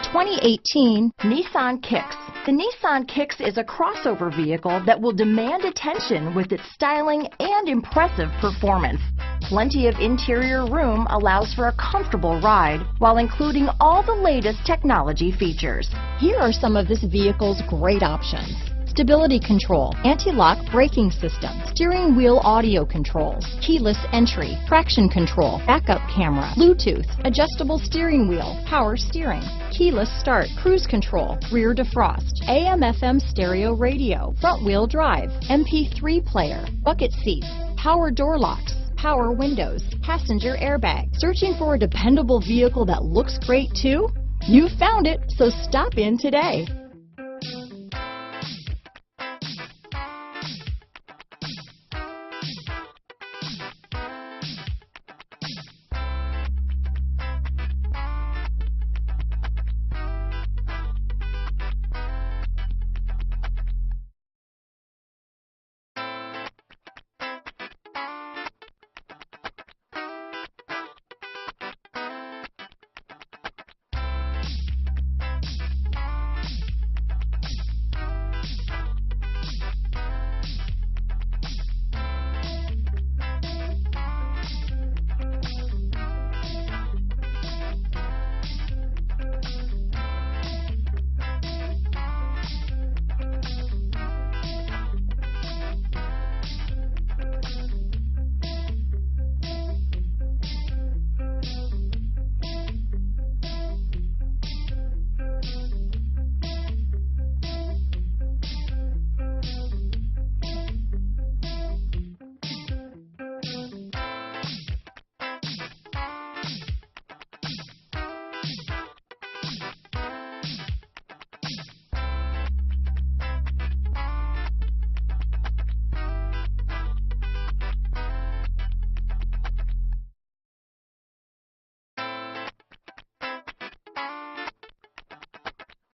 2018 Nissan Kicks. The Nissan Kicks is a crossover vehicle that will demand attention with its styling and impressive performance. Plenty of interior room allows for a comfortable ride while including all the latest technology features. Here are some of this vehicle's great options: stability control, anti-lock braking system, steering wheel audio controls, keyless entry, traction control, backup camera, Bluetooth, adjustable steering wheel, power steering, keyless start, cruise control, rear defrost, AM/FM stereo radio, front wheel drive, MP3 player, bucket seats, power door locks, power windows, passenger airbag. Searching for a dependable vehicle that looks great too? You found it, so stop in today.